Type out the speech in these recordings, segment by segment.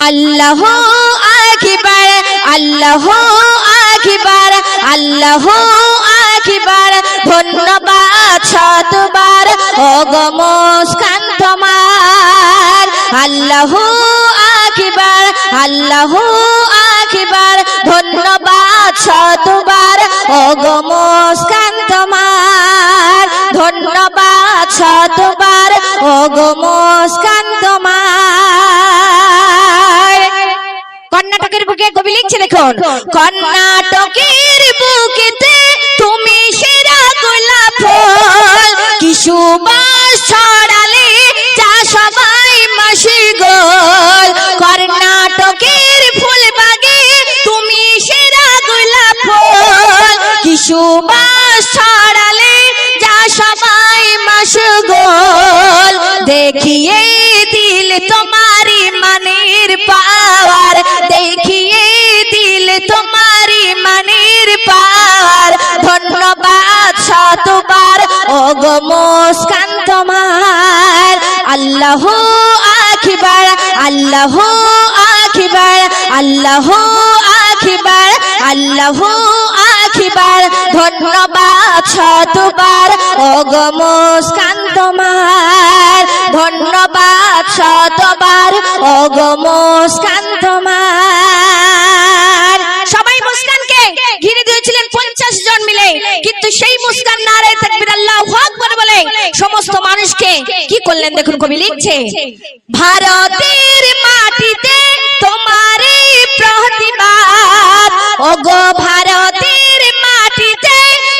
আল্লাহু আকবার আল্লাহু আকবার আল্লাহু আকবার ধন্যবাদ শতবার ওগো মুস্কান তোমার আল্লাহু আকবার আল্লাহু আকবার ধন্যবাদ শতবার ওগো মুস্কান তোমার ধন্যবাদ শতবার ওগো মুস্কান তোমার। কর্ণাটকের বুকে কবি লিখছে দেখুন, কর্ণাটকের বুকেতে তুমি সেরা গোলাপ ফুল, কি সুবাস ছড়ালে যা সবাই মাশগুল। কর্ণাটকের ফুলবাগে তুমি সেরা গোলাপ ফুল, কি সুবাস ছড়ালে যা সবাই মাশগুল। দেখিয়ে দিল তোমারি মানের পাওয়ার, দেখিয়ে দিল তোমারি মানের পাওয়ার। ধন্যবাদ শতবার ওগো মুস্কান তোমার আল্লাহু আকবার আল্লাহু আকবার আল্লাহু আকবার আল্লাহু আকবার ধন্যবাদ শতবার ওগো মুস্কান তোমার ধন্যবাদ শতবার ওগো মুস্কান তোমার। সবাই মুস্কানকে ঘিরে দিয়েছিলেন 50 জন মিলে, কিন্তু সেই মুস্কান নারে তাকবীর আল্লাহু আকবার বলে সমস্ত মানুষকে কি করলেন দেখুন কবি লিখছে, ভারতের মাটিতে তোমারই প্রতিবাদ ওগো ভারতের মাটিতে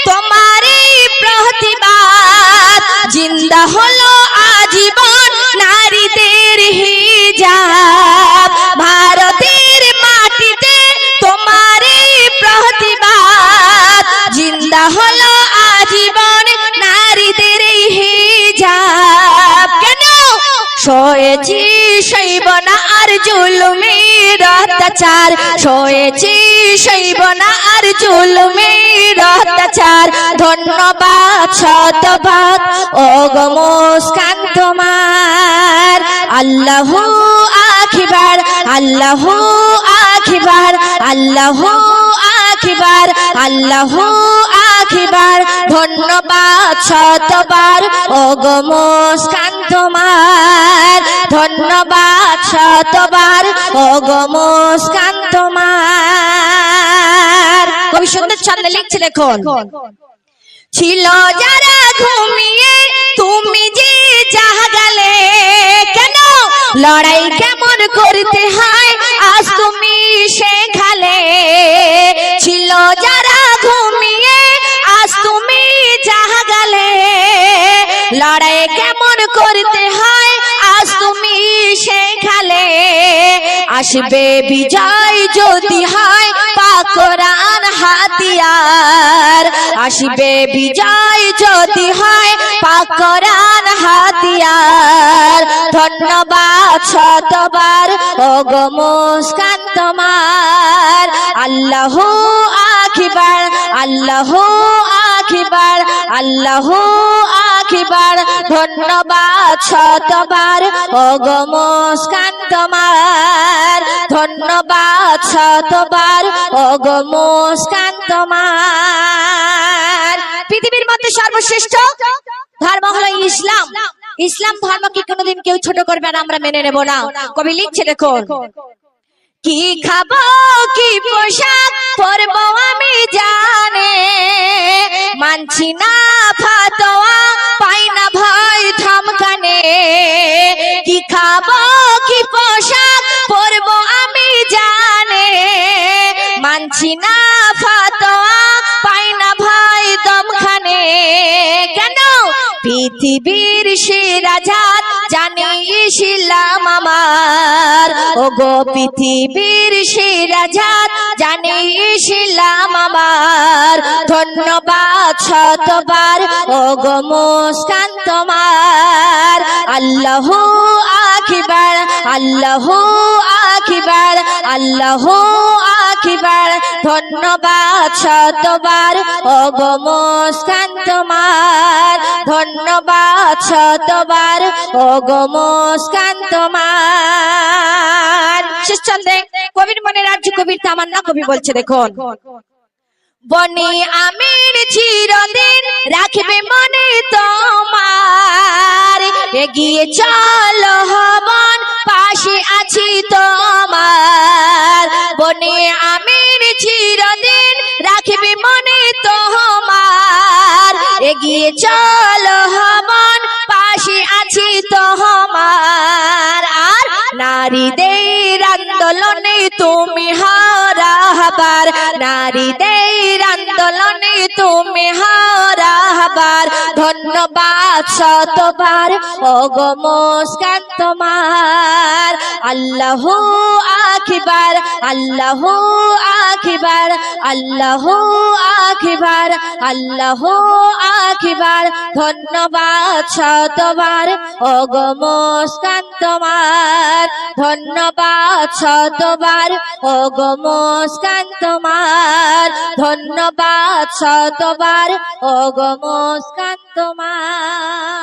তোমারই প্রতিবাদ। জিন্দা হলো আজীবন নারীদের হিজাব, ভারতের মাটিতে তোমারই প্রতিবাদ। জিন্দা হলো আজীবন নারীদের হিজাব। কেন সয়েছি সইব না আর জুলুমের অত্যাচার, সয়েছি সইব না আর জুলুমের অত্যাচার। ধন্যবাদ শতবার ওগো মুস্কান তোমার আল্লাহু আকবার আল্লাহু আকবার আল্লাহু আকবার আল্লাহু আকবার ধন্যবাদ শতবার ওগো মুস্কান তোমার ধন্যবাদ শতবার ওগো মুস্কান তোমার। কবি সুন্দর ছন্দে লিখছে দেখুন, ছিল যারা ঘুমিয়ে তুমি যে জাগালে, কেন লড়াই কেমন করতে হয় আজ তুমি শেখালে। ছিল যারা ঘুমিয়ে আজ তুমি জাগালে, লড়াই কেমন করতে হয় আজ তুমি শেখালে। আসবে বিজয় যদি হয় পাক কোরআন হাতিয়ার, আসবে বিজয় যদি হয় পাক কোরআন হাতিয়ার। ধন্যবাদ শতবার ওগো মুস্কান তোমার আল্লাহু আকবার আল্লাহু আকবার আল্লাহু আকবার ধন্যবাদ শতবার ওগো মুস্কান তোমার ধন্যবাদ শতবার ওগো মুস্কান তোমার। পৃথিবীর মধ্যে সর্বশ্রেষ্ঠ ধর্ম হলো ইসলাম। ইসলাম ধর্মকে কোনোদিন কেউ ছোট করবে না, আমরা মেনে নেব না। কবি লিখছে দেখুন, কি খাবো কি পোশাক পরবো আমি জানে, মানছি না ফাতোয়া পাই না ভয় ধমকানে। কি খাবো কি পোশাক পরবো আমি জানে, মানছি না ফাতোয়া পাই না ভয় দমখানে। কেন পৃথিবীর সেরা জাত জানি ইসলাম আমার ওগো পৃথিবীর সেরা জাত জানি ইসলাম আমার। ধন্যবাদ শতবার ওগো মুস্কান তোমার আল্লাহু আকবার আল্লাহু আকবার আল্লাহু আকবার ধন্যবাদ শতবার ওগো মুস্কান তোমার ধন্যবাদ শতবার ওগো মুস্কান তোমার। শেষচন্দ্রে কবির মনে রাজ্য কবির তামান্না কবি বলছে দেখুন, বনে আমির চিরদিন রাখবে মনে তোমার, এগিয়ে চলো হবন পাশে আছি তোমার। বনে আমির চিরদিন রাখবে মনে তোমার, এগিয়ে চলো হবন পাশে আছি তোমার। আর নারীদের আন্দোলনে তুমি হারাবার, নারীদের আন্দোলনে তুমি হারাবার। ধন্যবাদ শতবার ওগো মুস্কান তোমার। আল্লাহু আকবার, আল্লাহু আকবার, আল্লাহু আকবার, আল্লাহু আকবার। ধন্যবাদ শতবার ওগো মুস্কান তোমার, ধন্যবাদ শতবার ওগো মুস্কান তোমার, ধন্যবাদ শতবার ওগো মুস্কান তোমার।